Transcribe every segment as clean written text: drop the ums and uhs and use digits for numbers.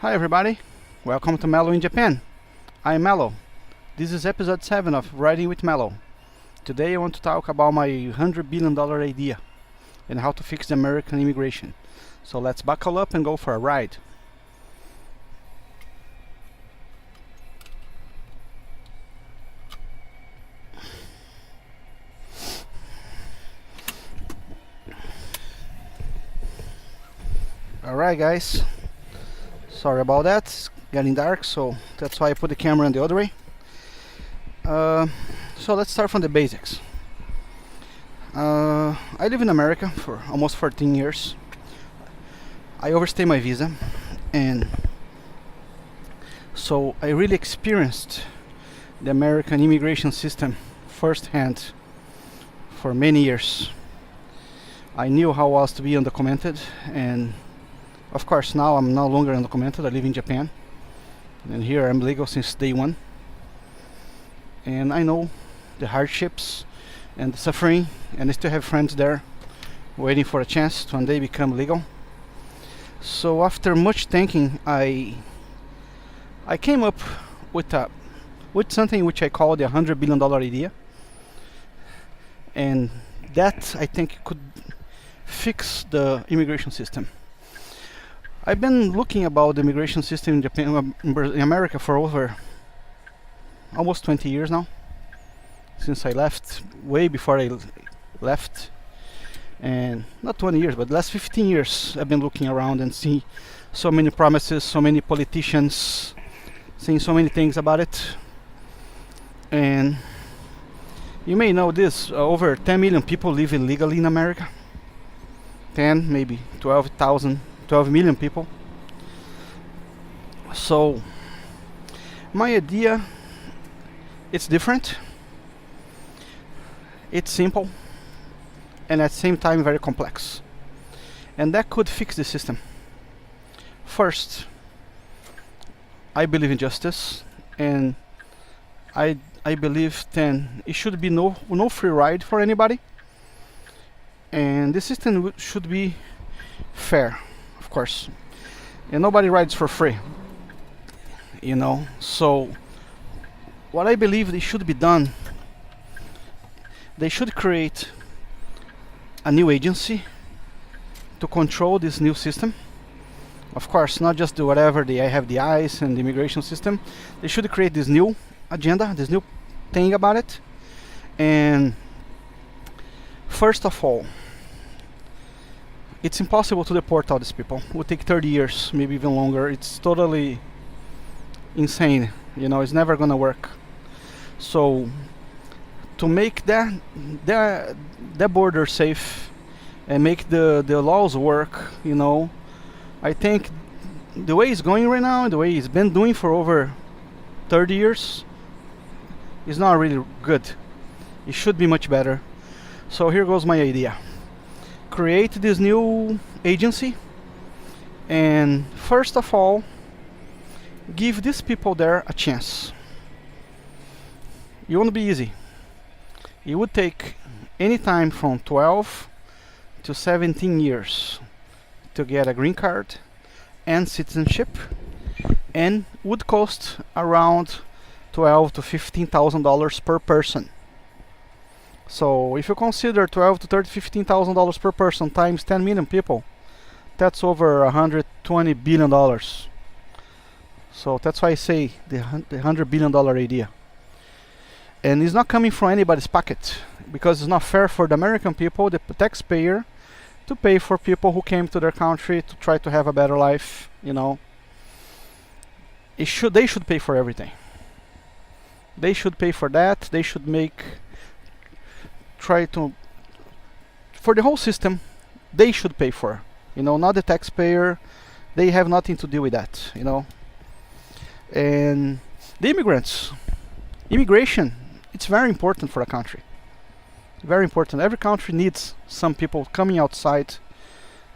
Hi everybody, welcome to Mellow in Japan. I'm Mellow. This is episode 7 of Writing with Mellow. Today I want to talk about my $100 billion idea and how to fix the American immigration. So let's buckle up and go for a ride. Alright guys, sorry about that, it's getting dark, so that's why I put the camera in the other way. So let's start from the basics. I live in America for almost 14 years. I overstayed my visa, and so I really experienced the American immigration system firsthand for many years. I knew how it was to be undocumented, and of course now I'm no longer undocumented. I live in Japan, and here I'm legal since day one. And I know the hardships and the suffering, and I still have friends there waiting for a chance to one day become legal. So after much thinking, I came up with something which I call the $100 billion idea, and that I think could fix the immigration system. I've been looking about the immigration system in Japan, in America, for over almost 20 years now, since I left, way before I left, and not 20 years, but the last 15 years I've been looking around and seeing so many promises, so many politicians saying so many things about it. And you may know this, over 10 million people live illegally in America. 10, maybe 12 million people. So my idea, it's different, it's simple, and at the same time very complex, and that could fix the system. First, I believe in justice, and I believe then it should be no free ride for anybody, and the system should be fair, of course, and nobody rides for free, so what I believe should be done, they should create a new agency to control this new system. Of course, not just do whatever they have the ICE and the immigration system. They should create this new agenda, this new thing about it. And first of all, it's impossible to deport all these people. It would take 30 years, maybe even longer. It's totally insane. It's never gonna work. So to make that border safe and make the laws work, I think the way it's going right now, the way it's been doing for over 30 years, is not really good. It should be much better. So here goes my idea. Create this new agency, and first of all, give these people there a chance. It won't be easy. It would take any time from 12 to 17 years to get a green card and citizenship, and would cost around $12,000 to $15,000 per person. So if you consider $12,000 to $15,000 per person times 10 million people, that's over $120 billion. So that's why I say the $100 billion idea. And it's not coming from anybody's pocket, because it's not fair for the American people, the taxpayer, to pay for people who came to their country to try to have a better life. They should pay for everything. They should pay for that. They should for the whole system, they should pay for, not the taxpayer. They have nothing to do with that, And the immigration, it's very important for a country. Very important. Every country needs some people coming outside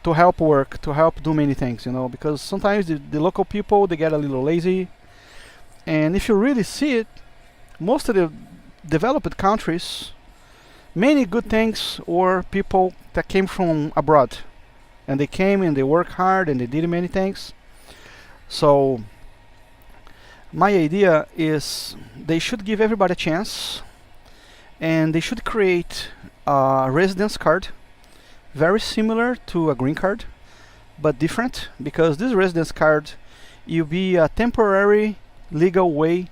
to help work, to help do many things, because sometimes the local people, they get a little lazy. And if you really see it, most of the developed countries, many good things were people that came from abroad, and they came and they worked hard and they did many things. So my idea is they should give everybody a chance, and they should create a residence card very similar to a green card, but different, because this residence card will be a temporary legal way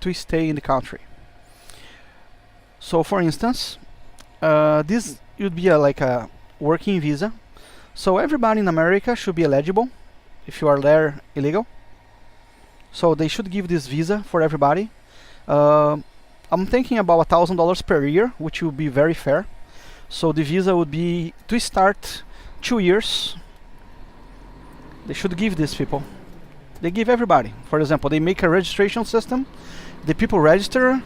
to stay in the country. So for instance, this would be like a working visa. So everybody in America should be eligible if you are there illegal. So they should give this visa for everybody. I'm thinking about $1,000 per year, which will be very fair. So the visa would be to start 2 years. They should give these people. They give everybody. For example, they make a registration system. The people register.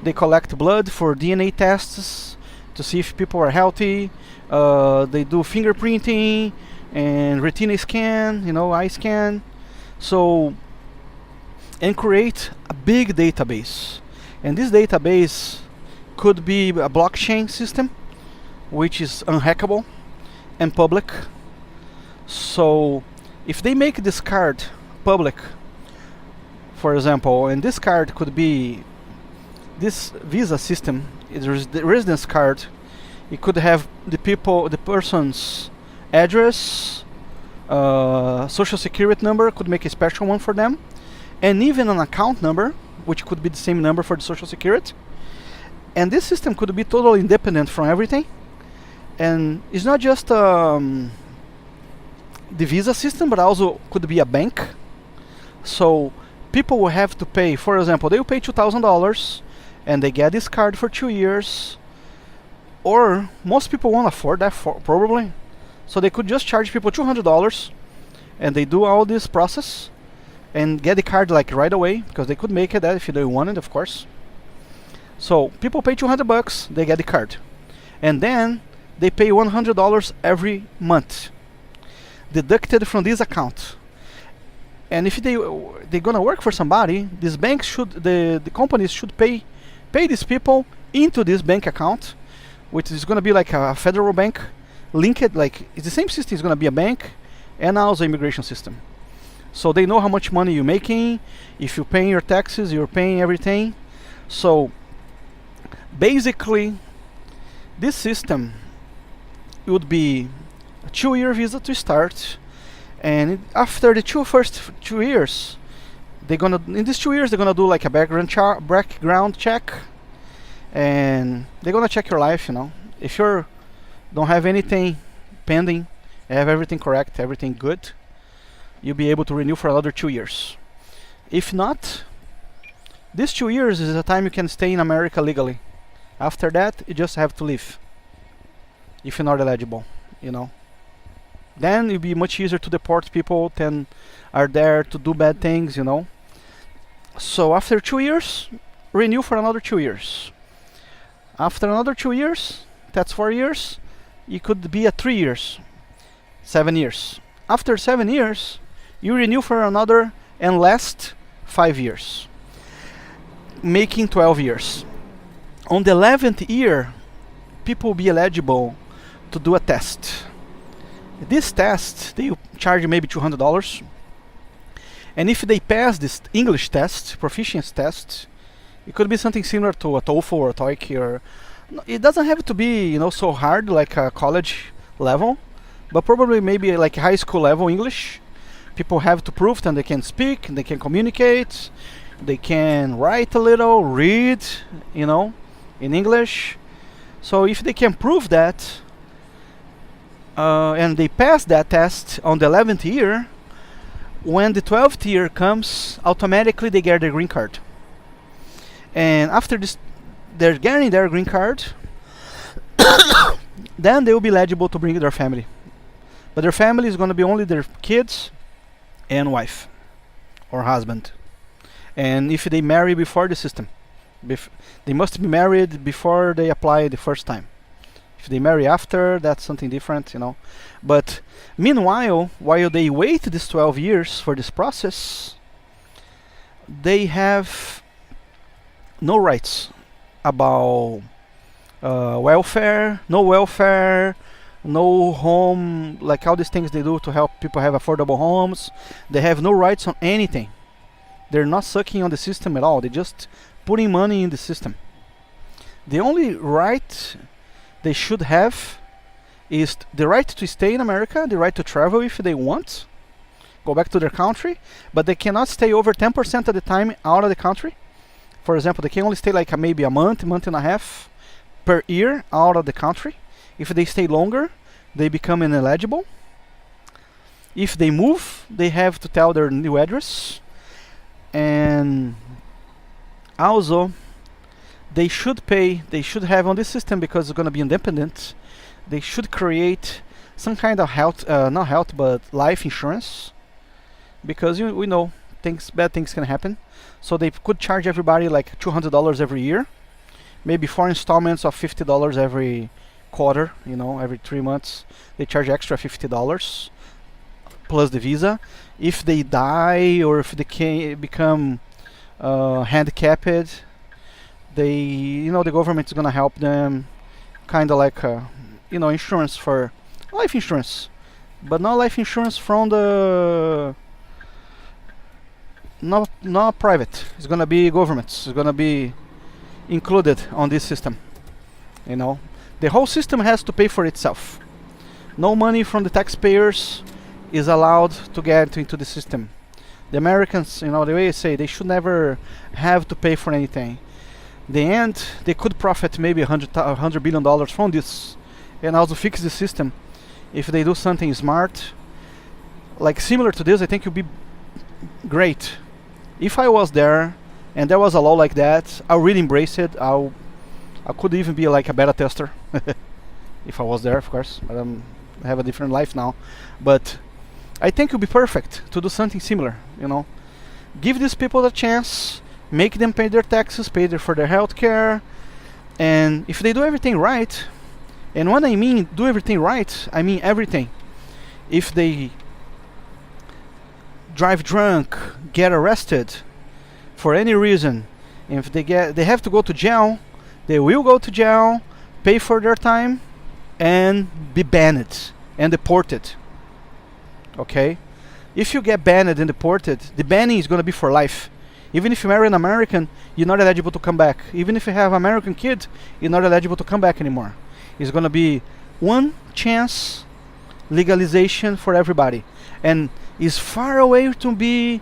They collect blood for DNA tests to see if people are healthy. They do fingerprinting and retina scan, eye scan. So, and create a big database. And this database could be a blockchain system, which is unhackable and public. So if they make this card public, for example, and this card could be this visa system, is the residence card, it could have the person's address, social security number, could make a special one for them, and even an account number, which could be the same number for the social security. And this system could be totally independent from everything. And it's not just the visa system, but also could be a bank. So people will have to pay, for example, they will pay $2,000 and they get this card for 2 years. Or most people won't afford that, probably. So they could just charge people $200 and they do all this process and get the card like right away, because they could make it that if they wanted, of course. So people pay $200, they get the card. And then they pay $100 every month, deducted from this account. And if they're gonna work for somebody, this bank should, the companies should pay these people into this bank account, which is gonna be like a federal bank, linked, like it's the same system. It's gonna be a bank and also immigration system. So they know how much money you're making. If you're paying your taxes, you're paying everything. So basically, this system would be a 2-year visa to start, and after the first 2 years, in these 2 years they're gonna do like a background check, and they're gonna check your life. If you don't have anything pending, have everything correct, everything good, you'll be able to renew for another 2 years. If not, these 2 years is the time you can stay in America legally. After that, you just have to leave if you're not eligible, Then it'll be much easier to deport people than are there to do bad things, So after 2 years, renew for another 2 years. After another 2 years, that's 4 years, it could be 3 years, 7 years. After 7 years, you renew for another and last 5 years, making 12 years. On the 11th year, people will be eligible to do a test. This test, they charge maybe $200. And if they pass this English test, proficiency test, it could be something similar to a TOEFL or a TOEIC, or it doesn't have to be, so hard like a college level, but probably maybe like high school level English. People have to prove that they can speak, they can communicate, they can write a little, read, in English. So if they can prove that, and they pass that test on the 11th year, when the 12th year comes, automatically they get their green card. And after this, they're getting their green card, then they will be eligible to bring their family. But their family is going to be only their kids and wife or husband. And if they marry before the system, they must be married before they apply the first time. If they marry after, that's something different, But meanwhile, while they wait these 12 years for this process, they have no rights about welfare, no welfare, no home, like all these things they do to help people have affordable homes. They have no rights on anything. They're not sucking on the system at all. They're just putting money in the system. The only right they should have is the right to stay in America, the right to travel if they want, go back to their country, but they cannot stay over 10% of the time out of the country. For example, they can only stay like maybe a month and a half per year out of the country. If they stay longer, they become ineligible. If they move, they have to tell their new address. And also, they should have on this system, because it's going to be independent, they should create some kind of health, not health, but life insurance. Because we know bad things can happen. So they could charge everybody like $200 every year. Maybe 4 installments of $50 every quarter, every 3 months. They charge extra $50 plus the visa. If they die or if they can become handicapped, the government is gonna help them, kind of like insurance for life insurance, but not life insurance from the not private. It's gonna be governments. It's gonna be included on this system. The whole system has to pay for itself. No money from the taxpayers is allowed to get into the system. The Americans, the way I say, they should never have to pay for anything. The end, they could profit maybe $100 billion from this, and also fix the system. If they do something smart, like similar to this, I think it would be great. If I was there and there was a law like that, I would really embrace it. I could even be like a beta tester if I was there, of course. But I have a different life now. But I think it would be perfect to do something similar. Give these people a chance, make them pay their taxes, pay for their health care, and if they do everything right, and when I mean do everything right, I mean everything. If they drive drunk, get arrested for any reason, if they have to go to jail, they will go to jail, pay for their time, and be banned and deported. Okay? If you get banned and deported, the banning is going to be for life. Even if you marry an American, you're not eligible to come back. Even if you have an American kid, you're not eligible to come back anymore. It's going to be one chance legalization for everybody. And it's far away to be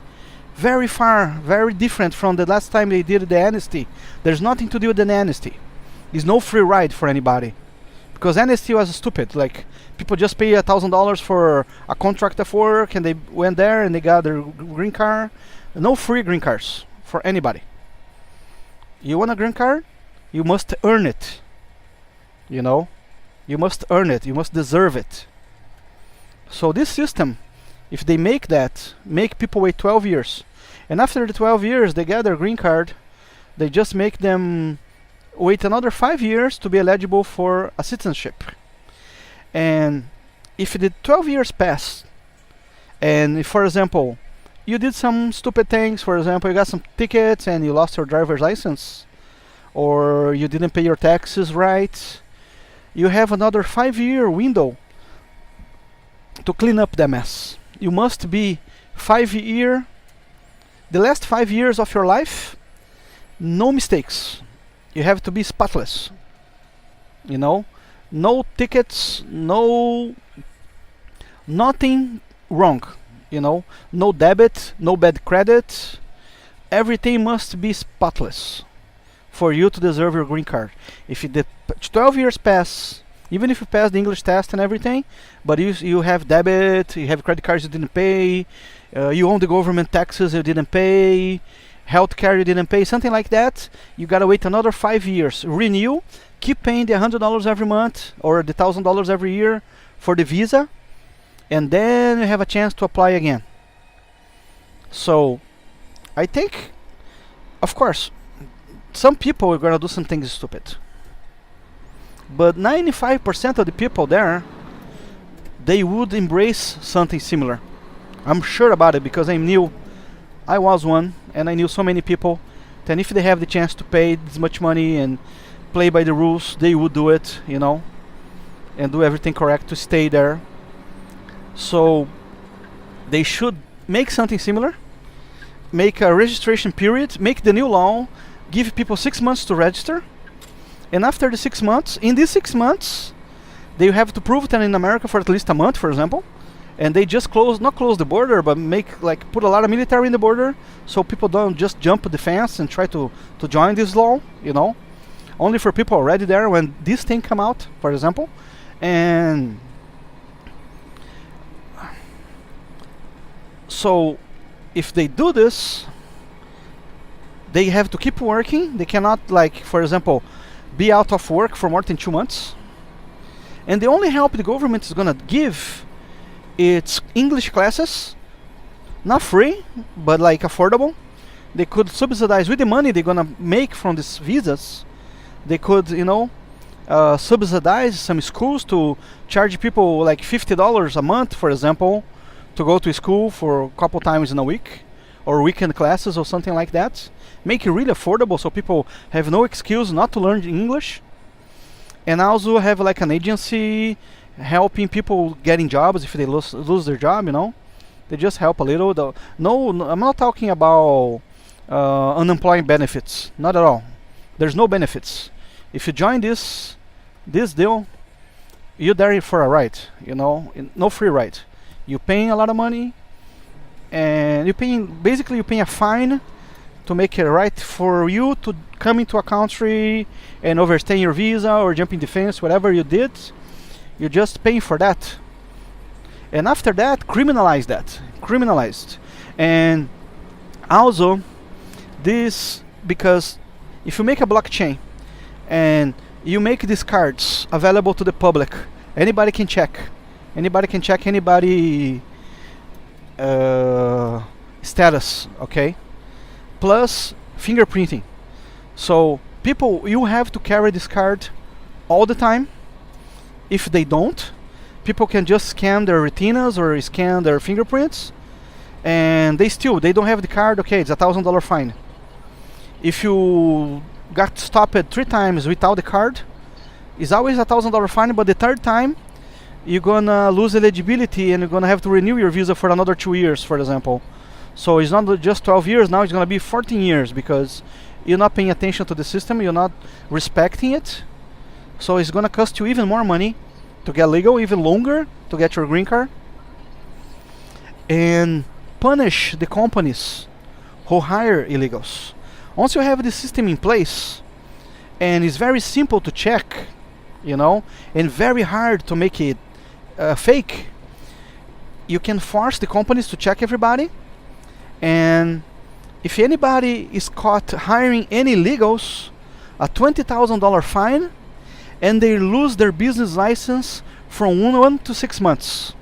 very far, very different from the last time they did the amnesty. There's nothing to do with the amnesty. It's no free ride for anybody. Because amnesty was stupid. Like, people just pay $1,000 for a contract of work, and they went there and they got their green card. No free green cards for anybody. You want a green card? You must earn it. You must earn it. You must deserve it. So this system, if they make people wait 12 years, and after the 12 years they get their green card, they just make them wait another 5 years to be eligible for a citizenship. And if the 12 years pass, and if, for example, you did some stupid things, for example, you got some tickets and you lost your driver's license, or you didn't pay your taxes right, you have another 5-year window to clean up the mess. You must be the last 5 years of your life, no mistakes. You have to be spotless. No tickets, nothing wrong. No debit, no bad credit. Everything must be spotless for you to deserve your green card. If the 12 years pass, even if you pass the English test and everything, but you have debit, you have credit cards you didn't pay, you own the government taxes you didn't pay, healthcare you didn't pay, something like that, you gotta wait another 5 years. Renew, keep paying the $100 every month or the $1,000 every year for the visa, and then you have a chance to apply again. So I think, of course, some people are gonna do some things stupid, but 95% of the people there, they would embrace something similar. I'm sure about it, because I was one, and I knew so many people that if they have the chance to pay this much money and play by the rules, they would do it. and do everything correct to stay there. So they should make something similar, make a registration period, make the new law, give people 6 months to register, and after the 6 months, in these 6 months, they have to prove that in America for at least a month, for example, and they just not close the border, but put a lot of military in the border, so people don't just jump the fence and try to join this law, only for people already there when this thing come out, for example. And so if they do this, they have to keep working. They cannot, for example, be out of work for more than 2 months. And the only help the government is gonna give, it's English classes, not free, but affordable. They could subsidize with the money they're gonna make from these visas. They could, subsidize some schools to charge people $50 a month, for example, to go to school for a couple times in a week, or weekend classes or something like that. Make it really affordable so people have no excuse not to learn English. And also have an agency helping people getting jobs if they lose their job, They just help a little. No, I'm not talking about unemployment benefits. Not at all. There's no benefits. If you join this deal, you're there for a ride, no free ride. You're paying a lot of money, and you're paying a fine to make it right for you to come into a country and overstay your visa or jumping the fence, whatever you did. You're just paying for that. And after that, criminalized. And also, this, because if you make a blockchain and you make these cards available to the public, anybody can check anybody status, okay? Plus fingerprinting. So you have to carry this card all the time. If they don't, people can just scan their retinas or scan their fingerprints, and they don't have the card, okay, it's $1,000 fine. If you got stopped 3 times without the card, it's always $1,000 fine, but the third time you're gonna lose eligibility and you're gonna have to renew your visa for another 2 years, for example. So it's not just 12 years, now it's gonna be 14 years because you're not paying attention to the system, you're not respecting it. So it's gonna cost you even more money to get legal, even longer to get your green card. And punish the companies who hire illegals. Once you have the system in place, and it's very simple to check, and very hard to make it fake, you can force the companies to check everybody. And if anybody is caught hiring any illegals, a $20,000 fine, and they lose their business license from 1 to 6 months,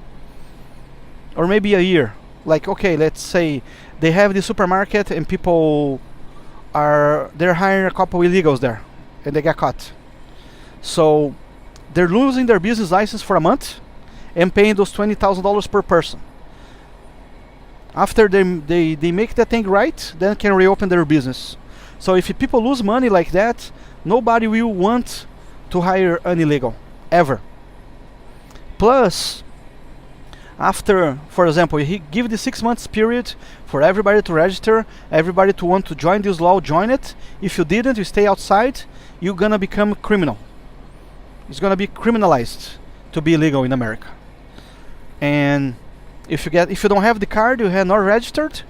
or maybe a year. Okay, let's say they have the supermarket and they're hiring a couple illegals there, and they get caught. So they're losing their business license for a month and paying those $20,000 per person. After they make that thing right, then can reopen their business. So if people lose money like that, nobody will want to hire an illegal, ever. Plus, after, for example, he give the 6 months period for everybody to register, everybody to want to join this law, join it. If you didn't, you stay outside, you're gonna become criminal. It's gonna be criminalized to be illegal in America. And if you don't have the card, you have not registered,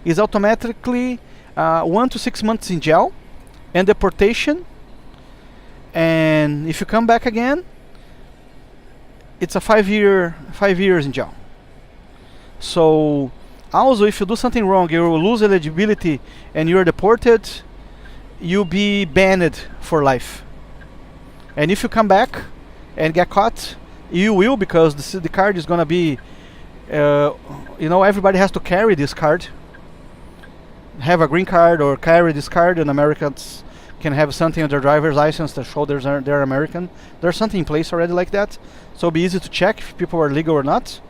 is automatically 1 to 6 months in jail and deportation. And if you come back again, it's a 5 years in jail. So also, if you do something wrong, you will lose eligibility and you're deported, you'll be banned for life. And if you come back and get caught, you will, because the card is gonna be, everybody has to carry this card, have a green card or carry this card, and Americans can have something on their driver's license that show they're American. There's something in place already like that, so it'll be easy to check if people are legal or not.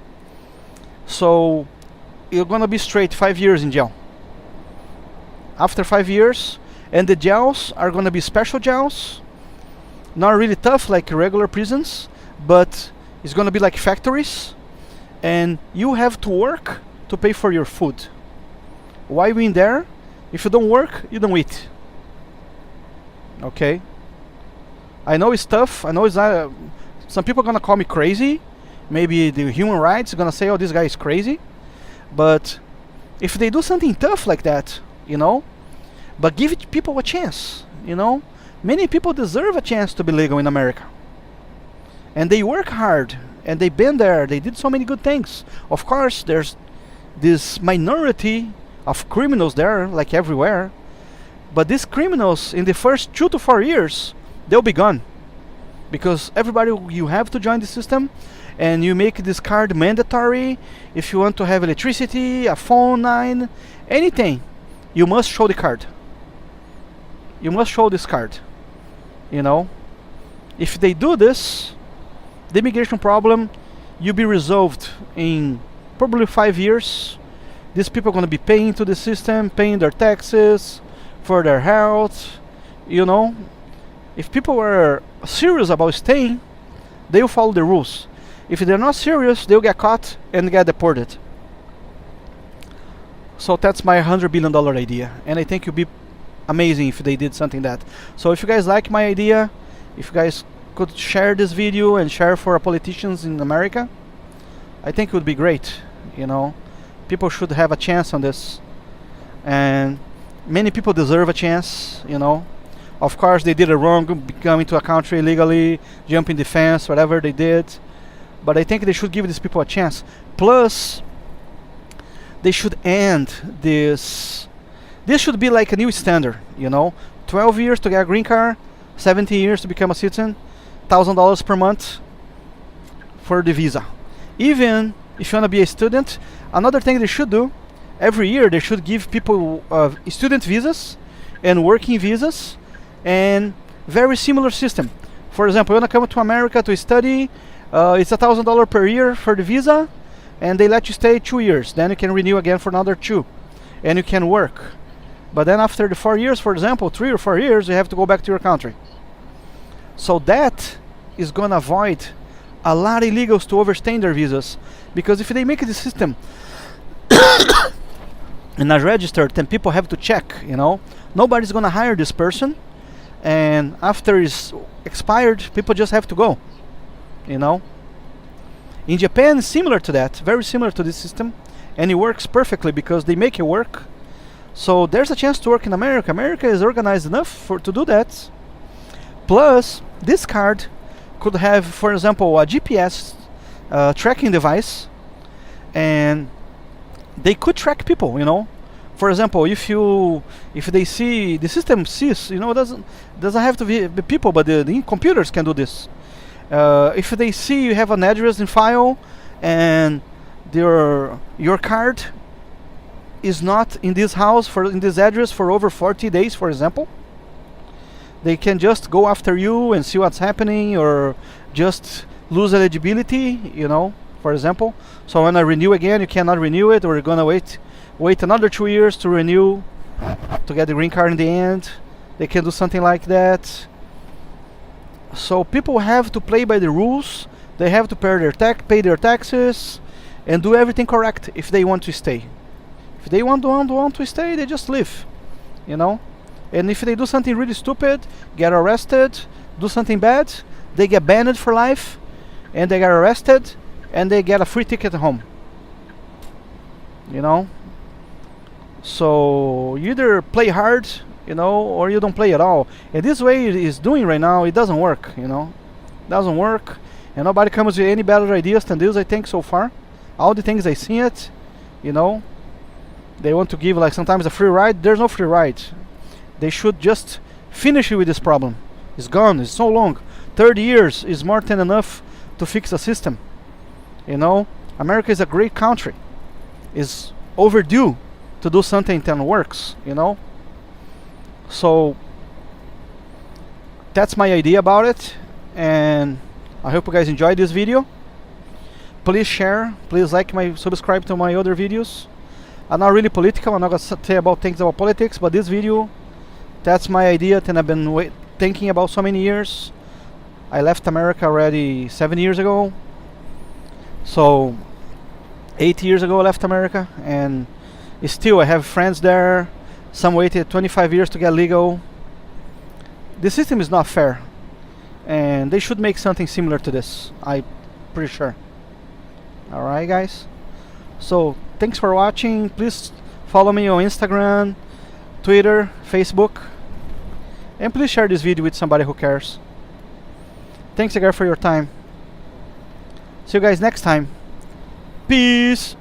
So you're gonna be straight 5 years in jail. After 5 years, and the jails are gonna be special jails, not really tough like regular prisons, but it's gonna be like factories, and you have to work to pay for your food. Why we in there? If you don't work, you don't eat. Okay? I know it's tough. I know it's some people are gonna call me crazy. Maybe the human rights are gonna say, "Oh, this guy is crazy." But if they do something tough like that, you know, but give it people a chance, you know. Many people deserve a chance to be legal in America, and they work hard, and they've been there. They did so many good things. Of course, there's this minority of criminals there, like everywhere. But these criminals, in the first 2 to 4 years, they'll be gone, because everybody, you have to join the system, and you make this card mandatory. If you want to have electricity, a phone line, anything, you must show the card. You must show this card. You know, if they do this, the immigration problem will be resolved in probably 5 years. These people are going to be paying to the system, paying their taxes for their health. You know, if people are serious about staying, they will follow the rules. If they're not serious, they'll get caught and get deported. So that's my $100 billion idea, and I think it would be amazing if they did something that. So if you guys like my idea, if you guys could share this video and share for politicians in America, I think it would be great. You know, people should have a chance on this, and many people deserve a chance. You know, of course they did it wrong, coming to a country illegally, jumping the fence, whatever they did. But I think they should give these people a chance. Plus, they should end this. This should be like a new standard, you know. 12 years to get a green card, 17 years to become a citizen, $1,000 per month for the visa. Even if you want to be a student, another thing they should do, every year they should give people student visas and working visas, and very similar system. For example, you want to come to America to study, it's $1,000 per year for the visa, and they let you stay 2 years. Then you can renew again for another 2, and you can work. But then after the 4 years, for example, 3 or 4 years, you have to go back to your country. So that is going to avoid a lot of illegals to overstay their visas. Because if they make the system and not registered, then people have to check, you know. Nobody's going to hire this person, and after it's expired, people just have to go, you know. In Japan, it's similar to that, very similar to this system, and it works perfectly because they make it work. So there's a chance to work in America. America is organized enough to do that. Plus, this card could have, for example, a GPS tracking device, and they could track people, you know. For example, if they see, the system sees, you know, doesn't have to be people, but the computers can do this. If they see you have an address in file, and your card is not in this house, in this address for over 40 days, for example, they can just go after you and see what's happening, or just lose eligibility, you know, for example. So when I renew again, you cannot renew it, or you're gonna wait another 2 years to renew to get the green card in the end. They can do something like that. So people have to play by the rules. They have to pay their taxes and do everything correct if they want to stay. If they want to stay, they just leave, you know. And if they do something really stupid, get arrested, do something bad, they get banned for life, and they get arrested, and they get a free ticket home, you know. So you either play hard, you know, or you don't play at all. And this way it is doing right now, it doesn't work, you know. It doesn't work, and nobody comes with any better ideas than this, I think, so far. All the things I see it, you know. They want to give, like, sometimes a free ride. There's no free ride. They should just finish with this problem. It's gone. It's so long. 30 years is more than enough to fix a system. You know, America is a great country. It's overdue to do something that works, you know. So that's my idea about it, and I hope you guys enjoyed this video. Please share, please subscribe to my other videos. I'm not really political, I'm not gonna say about things about politics, but this video, that's my idea that I've been thinking about so many years. I left America already 7 years ago. So 8 years ago I left America, and still I have friends there. Some waited 25 years to get legal. The system is not fair, and they should make something similar to this, I'm pretty sure. Alright guys, so thanks for watching. Please follow me on Instagram, Twitter, Facebook, and please share this video with somebody who cares. Thanks again for your time. See you guys next time. Peace.